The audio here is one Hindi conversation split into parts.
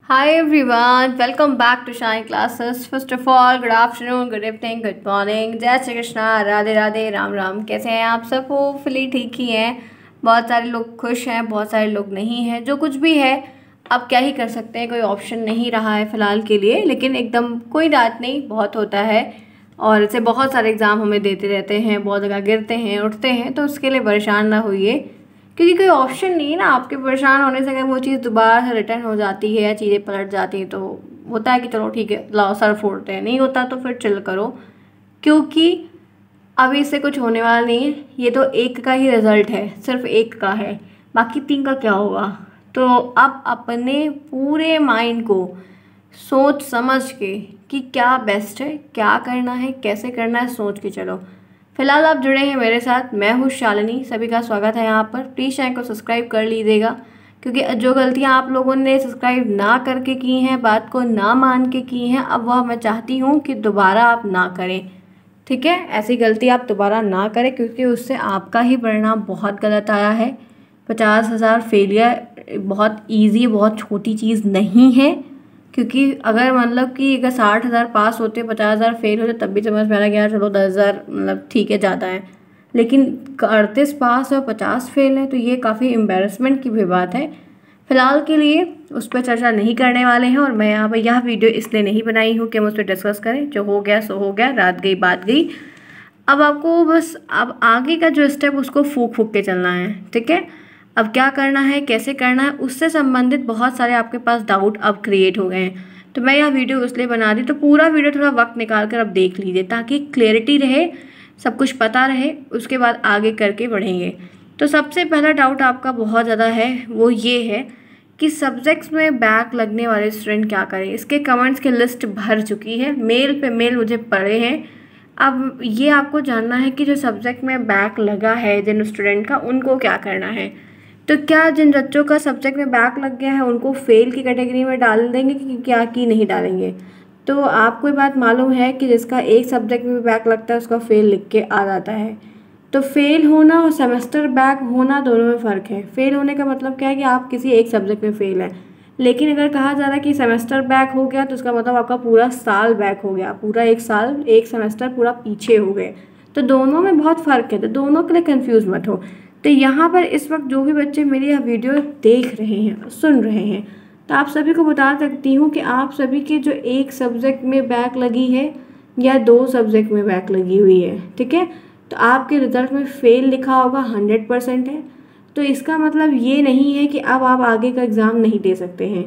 Hi everyone, welcome back to Shine Classes. First of all, good afternoon, good evening, good morning. जय श्री कृष्णा, राधे राधे, राम राम। कैसे हैं आप सब? होपफुली ठीक ही हैं। बहुत सारे लोग खुश हैं, बहुत सारे लोग नहीं हैं। जो कुछ भी है, अब क्या ही कर सकते हैं, कोई ऑप्शन नहीं रहा है फ़िलहाल के लिए। लेकिन एकदम कोई बात नहीं, बहुत होता है और ऐसे बहुत सारे एग्ज़ाम हमें देते रहते हैं, बहुत जगह गिरते हैं, उठते हैं, तो उसके लिए परेशान ना होइए, क्योंकि कोई ऑप्शन नहीं है ना। आपके परेशान होने से अगर वो चीज़ दोबारा से रिटर्न हो जाती है या चीज़ें पलट जाती हैं तो होता है कि चलो ठीक है, लाओ सर फोड़ते हैं। नहीं होता तो फिर चिल करो, क्योंकि अभी इससे कुछ होने वाला नहीं है। ये तो एक का ही रिज़ल्ट है, सिर्फ एक का है, बाकी 3 का क्या होगा। तो अब अपने पूरे माइंड को सोच समझ के कि क्या बेस्ट है, क्या करना है, कैसे करना है, सोच के चलो। फिलहाल आप जुड़े हैं मेरे साथ, मैं हूँ शालिनी। सभी का स्वागत है यहाँ पर। प्लीज़ चैनल को सब्सक्राइब कर लीजिएगा, क्योंकि जो गलतियाँ आप लोगों ने सब्सक्राइब ना करके की हैं, बात को ना मान के की हैं, अब वह मैं चाहती हूँ कि दोबारा आप ना करें। ठीक है, ऐसी गलती आप दोबारा ना करें, क्योंकि उससे आपका ही परिणाम बहुत गलत आया है। 50,000 फेलियर बहुत ईजी, बहुत छोटी चीज़ नहीं है। क्योंकि अगर मतलब कि अगर 60,000 पास होते, 50,000 फेल होते, तब भी समझ में आ रहा कि यार चलो 10,000 मतलब ठीक है, ज़्यादा है। लेकिन 38 पास और 50 फेल है, तो ये काफ़ी एम्बेरसमेंट की भी बात है। फिलहाल के लिए उस पर चर्चा नहीं करने वाले हैं, और मैं यहाँ पर यह वीडियो इसलिए नहीं बनाई हूँ कि हम उस पर डिस्कस करें। जो हो गया सो हो गया, रात गई बात गई। अब आपको बस अब आगे का जो स्टेप उसको फूक फूक के चलना है। ठीक है, अब क्या करना है, कैसे करना है, उससे संबंधित बहुत सारे आपके पास डाउट अब क्रिएट हो गए हैं। तो मैं यह वीडियो इसलिए बना दी, तो पूरा वीडियो थोड़ा वक्त निकाल कर अब देख लीजिए, ताकि क्लैरिटी रहे, सब कुछ पता रहे, उसके बाद आगे करके बढ़ेंगे। तो सबसे पहला डाउट आपका बहुत ज़्यादा है, वो ये है कि सब्जेक्ट्स में बैक लगने वाले स्टूडेंट क्या करें। इसके कमेंट्स की लिस्ट भर चुकी है, मेल पे मेल मुझे पड़े हैं। अब ये आपको जानना है कि जो सब्जेक्ट में बैक लगा है जिन स्टूडेंट का, उनको क्या करना है। तो क्या जिन बच्चों का सब्जेक्ट में बैक लग गया है उनको फेल की कैटेगरी में डाल देंगे कि क्या की नहीं डालेंगे। तो आपको ये बात मालूम है कि जिसका एक सब्जेक्ट में बैक लगता है उसका फेल लिख के आ जाता है। तो फेल होना और सेमेस्टर बैक होना दोनों में फ़र्क है। फेल होने का मतलब क्या है कि आप किसी एक सब्जेक्ट में फेल हैं, लेकिन अगर कहा जा रहा है कि सेमेस्टर बैक हो गया तो उसका मतलब आपका पूरा साल बैक हो गया, पूरा एक साल, एक सेमेस्टर पूरा पीछे हो गए। तो दोनों में बहुत फ़र्क है, तो दोनों के लिए कंफ्यूज मत हो। तो यहाँ पर इस वक्त जो भी बच्चे मेरी यह वीडियो देख रहे हैं, सुन रहे हैं, तो आप सभी को बता सकती हूँ कि आप सभी के जो एक सब्जेक्ट में बैक लगी है या 2 सब्जेक्ट में बैक लगी हुई है, ठीक है, तो आपके रिजल्ट में फेल लिखा होगा 100% है। तो इसका मतलब ये नहीं है कि अब आप आगे का एग्ज़ाम नहीं दे सकते हैं।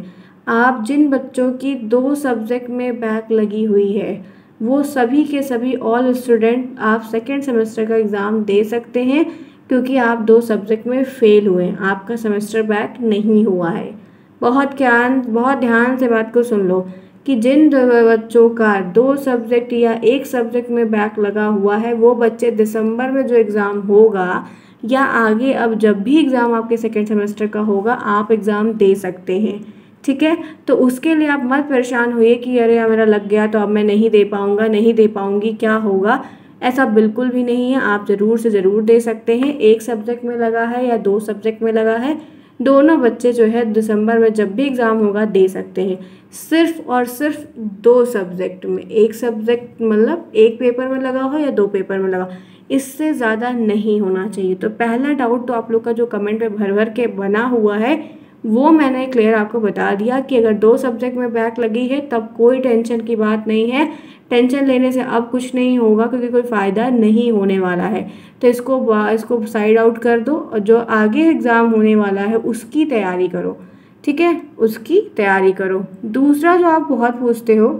आप जिन बच्चों की 2 सब्जेक्ट में बैक लगी हुई है, वो सभी के सभी ऑल स्टूडेंट आप सेकेंड सेमेस्टर का एग्ज़ाम दे सकते हैं, क्योंकि आप 2 सब्जेक्ट में फ़ेल हुए हैं, आपका सेमेस्टर बैक नहीं हुआ है। बहुत ध्यान से बात को सुन लो कि जिन बच्चों का 2 सब्जेक्ट या एक सब्जेक्ट में बैक लगा हुआ है, वो बच्चे दिसंबर में जो एग्ज़ाम होगा या आगे अब जब भी एग्ज़ाम आपके सेकेंड सेमेस्टर का होगा, आप एग्ज़ाम दे सकते हैं। ठीक है, तो उसके लिए आप मत परेशान होइए कि अरे यार मेरा लग गया तो अब मैं नहीं दे पाऊँगा, नहीं दे पाऊँगी, क्या होगा। ऐसा बिल्कुल भी नहीं है, आप ज़रूर से ज़रूर दे सकते हैं। एक सब्जेक्ट में लगा है या 2 सब्जेक्ट में लगा है, दोनों बच्चे जो है दिसंबर में जब भी एग्ज़ाम होगा दे सकते हैं। सिर्फ और सिर्फ 2 सब्जेक्ट में, एक सब्जेक्ट मतलब एक पेपर में लगा हो या 2 पेपर में लगा, इससे ज़्यादा नहीं होना चाहिए। तो पहला डाउट तो आप लोग का जो कमेंट पे भर भर के बना हुआ है, वो मैंने क्लियर आपको बता दिया कि अगर 2 सब्जेक्ट में बैक लगी है तब कोई टेंशन की बात नहीं है। टेंशन लेने से अब कुछ नहीं होगा, क्योंकि कोई फ़ायदा नहीं होने वाला है। तो इसको साइड आउट कर दो, और जो आगे एग्ज़ाम होने वाला है उसकी तैयारी करो। ठीक है, उसकी तैयारी करो। दूसरा जो आप बहुत पूछते हो,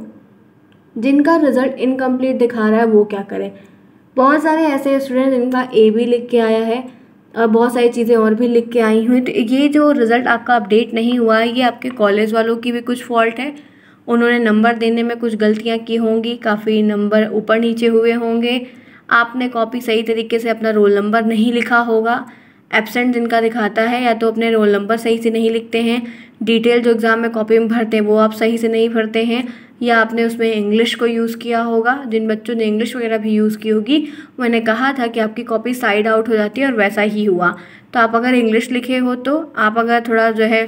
जिनका रिज़ल्ट इनकम्प्लीट दिखा रहा है वो क्या करें। बहुत सारे ऐसे स्टूडेंट जिनका ए भी लिख के आया है और बहुत सारी चीज़ें और भी लिख के आई हुई, तो ये जो रिज़ल्ट आपका अपडेट नहीं हुआ है, ये आपके कॉलेज वालों की भी कुछ फॉल्ट है। उन्होंने नंबर देने में कुछ गलतियां की होंगी, काफ़ी नंबर ऊपर नीचे हुए होंगे। आपने कॉपी सही तरीके से अपना रोल नंबर नहीं लिखा होगा। एब्सेंट जिनका दिखाता है, या तो अपने रोल नंबर सही से नहीं लिखते हैं, डिटेल जो एग्ज़ाम में कॉपी में भरते हैं वो आप सही से नहीं भरते हैं, या आपने उसमें इंग्लिश को यूज़ किया होगा। जिन बच्चों ने इंग्लिश वगैरह भी यूज़ की होगी, मैंने कहा था कि आपकी कॉपी साइड आउट हो जाती है, और वैसा ही हुआ। तो आप अगर इंग्लिश लिखे हो, तो आप अगर थोड़ा जो है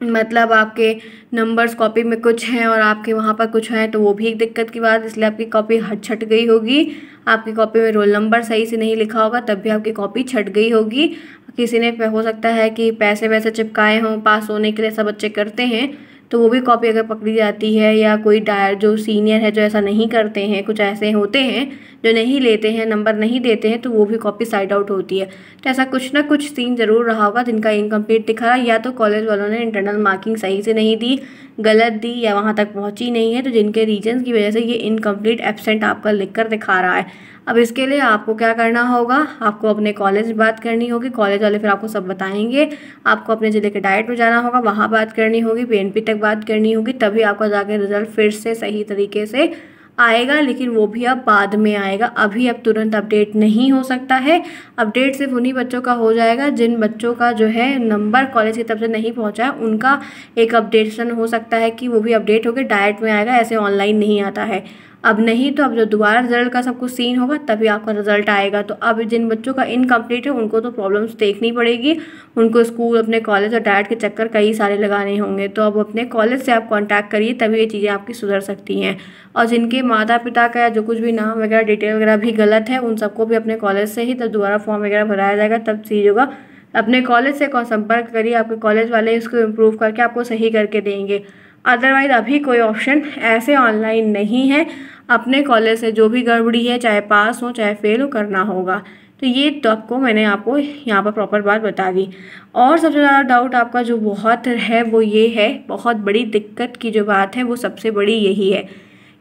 मतलब आपके नंबर्स कॉपी में कुछ हैं और आपके वहाँ पर कुछ हैं, तो वो भी एक दिक्कत की बात, इसलिए आपकी कॉपी छट गई होगी। आपकी कॉपी में रोल नंबर सही से नहीं लिखा होगा, तब भी आपकी कॉपी छट गई होगी। किसी ने हो सकता है कि पैसे वैसे चिपकाए हों, पास होने के लिए सब बच्चे करते हैं, तो वो भी कॉपी अगर पकड़ी जाती है, या कोई जो सीनियर है जो ऐसा नहीं करते हैं, कुछ ऐसे होते हैं जो नहीं लेते हैं, नंबर नहीं देते हैं, तो वो भी कॉपी साइड आउट होती है। तो ऐसा कुछ ना कुछ सीन ज़रूर रहा होगा जिनका इनकम्प्लीट दिखा रहा है, या तो कॉलेज वालों ने इंटरनल मार्किंग सही से नहीं दी, गलत दी, या वहाँ तक पहुँची नहीं है, तो जिनके रीजन्स की वजह से ये इनकम्प्लीट एब्सेंट आपका लिख कर दिखा रहा है। अब इसके लिए आपको क्या करना होगा, आपको अपने कॉलेज में बात करनी होगी, कॉलेज वाले फिर आपको सब बताएंगे। आपको अपने ज़िले के डाइट में जाना होगा, वहाँ बात करनी होगी, पीएनपी तक बात करनी होगी, तभी आपका जाके रिजल्ट फिर से सही तरीके से आएगा। लेकिन वो भी अब बाद में आएगा, अभी अब तुरंत अपडेट नहीं हो सकता है। अपडेट सिर्फ उन्हीं बच्चों का हो जाएगा जिन बच्चों का जो है नंबर कॉलेज की तरफ से नहीं पहुंचा है, उनका एक अपडेशन हो सकता है कि वो भी अपडेट होकर डायरेक्ट में आएगा, ऐसे ऑनलाइन नहीं आता है। अब नहीं तो अब जो दोबारा रिजल्ट का सब कुछ सीन होगा तभी आपका रिजल्ट आएगा। तो अब जिन बच्चों का इनकम्प्लीट है उनको तो प्रॉब्लम्स देखनी पड़ेगी, उनको स्कूल, अपने कॉलेज और डाइट के चक्कर कई सारे लगाने होंगे। तो अब अपने कॉलेज से आप कांटेक्ट करिए, तभी ये चीज़ें आपकी सुधर सकती हैं। और जिनके माता पिता का या जो कुछ भी नाम वगैरह डिटेल वगैरह भी गलत है, उन सबको भी अपने कॉलेज से ही तब दोबारा फॉर्म वगैरह भराया जाएगा, तब चीज़ होगा। अपने कॉलेज से संपर्क करिए, आपके कॉलेज वाले इसको इम्प्रूव करके आपको सही करके देंगे। अदरवाइज अभी कोई ऑप्शन ऐसे ऑनलाइन नहीं है, अपने कॉलेज से जो भी गड़बड़ी है, चाहे पास हो चाहे फेल हो, करना होगा। तो ये तो आपको मैंने आपको यहाँ पर प्रॉपर बात बता दी। और सबसे ज़्यादा डाउट आपका जो बहुत है वो ये है, बहुत बड़ी दिक्कत की जो बात है वो सबसे बड़ी यही है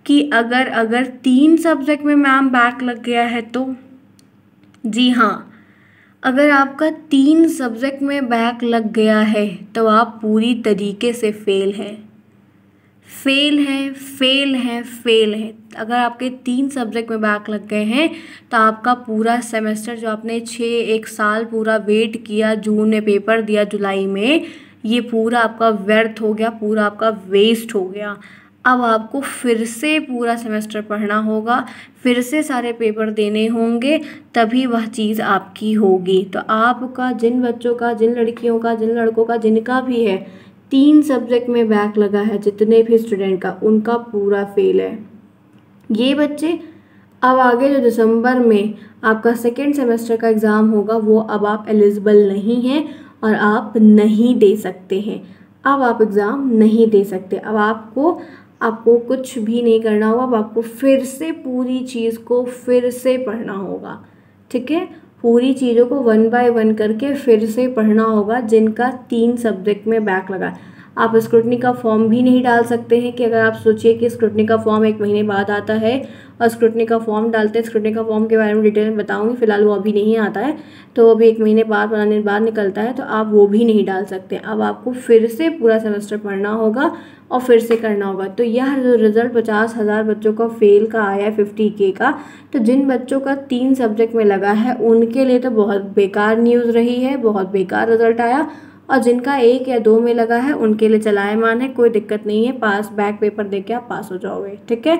कि अगर 3 सब्जेक्ट में मैम बैक लग गया है तो, जी हाँ, अगर आपका 3 सब्जेक्ट में बैक लग गया है तो आप पूरी तरीके से फेल हैं, फेल हैं, फेल हैं, फेल हैं। अगर आपके 3 सब्जेक्ट में बैक लग गए हैं तो आपका पूरा सेमेस्टर जो आपने 1 साल पूरा वेट किया, जून में पेपर दिया, जुलाई में, ये पूरा आपका व्यर्थ हो गया, पूरा आपका वेस्ट हो गया। अब आपको फिर से पूरा सेमेस्टर पढ़ना होगा, फिर से सारे पेपर देने होंगे, तभी वह चीज़ आपकी होगी। तो आपका जिन बच्चों का, जिन लड़कियों का, जिन लड़कों का, जिनका भी है 3 सब्जेक्ट में बैक लगा है, जितने भी स्टूडेंट का, उनका पूरा फेल है ये बच्चे। अब आगे जो दिसंबर में आपका सेकेंड सेमेस्टर का एग्ज़ाम होगा, वो अब आप एलिजिबल नहीं हैं और आप नहीं दे सकते हैं। अब आप एग्ज़ाम नहीं दे सकते। अब आपको कुछ भी नहीं करना होगा, अब आपको फिर से पूरी चीज़ को फिर से पढ़ना होगा, ठीक है। पूरी चीज़ों को 1 बाय 1 करके फिर से पढ़ना होगा जिनका 3 सब्जेक्ट में बैक लगा। आप स्क्रूटनी का फॉर्म भी नहीं डाल सकते हैं कि अगर आप सोचिए कि स्क्रूटनी का फॉर्म 1 महीने बाद आता है और स्क्रूटनी का फॉर्म डालते हैं, स्क्रूटनी का फॉर्म के बारे में डिटेल में बताऊंगी, फिलहाल वो अभी नहीं आता है, तो अभी 1 महीने बाद, 15 दिन बाद निकलता है, तो आप वो भी नहीं डाल सकते। अब आपको फिर से पूरा सेमेस्टर पढ़ना होगा और फिर से करना होगा। तो यह जो रिज़ल्ट 50,000 बच्चों का फेल का आया है, 50K का, तो जिन बच्चों का 3 सब्जेक्ट में लगा है उनके लिए तो बहुत बेकार न्यूज़ रही है, बहुत बेकार रिजल्ट आया। और जिनका 1 या 2 में लगा है उनके लिए चलायमान है, कोई दिक्कत नहीं है, पास बैक पेपर देके आप पास हो जाओगे, ठीक है।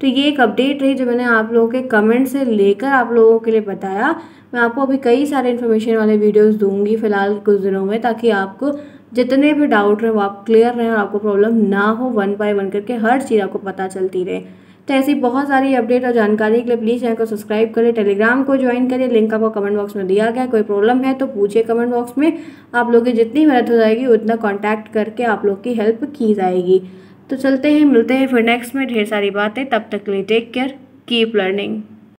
तो ये एक अपडेट रही जो मैंने आप लोगों के कमेंट से लेकर आप लोगों के लिए बताया। मैं आपको अभी कई सारे इन्फॉर्मेशन वाले वीडियोस दूंगी फ़िलहाल कुछ दिनों में, ताकि आपको जितने भी डाउट रहे वो आप क्लियर रहें और आपको प्रॉब्लम ना हो, 1 बाय 1 करके हर चीज़ आपको पता चलती रहे। तो ऐसी बहुत सारी अपडेट और जानकारी के लिए प्लीज़ चैनल को सब्सक्राइब करें, टेलीग्राम को ज्वाइन करिए, लिंक आपको कमेंट बॉक्स में दिया गया। कोई प्रॉब्लम है तो पूछिए कमेंट बॉक्स में, आप लोगों की जितनी मदद हो जाएगी उतना कॉन्टैक्ट करके आप लोग की हेल्प की जाएगी। तो चलते हैं, मिलते हैं फिर नेक्स्ट में ढेर सारी बातें, तब तक के लिए टेक केयर, कीप लर्निंग।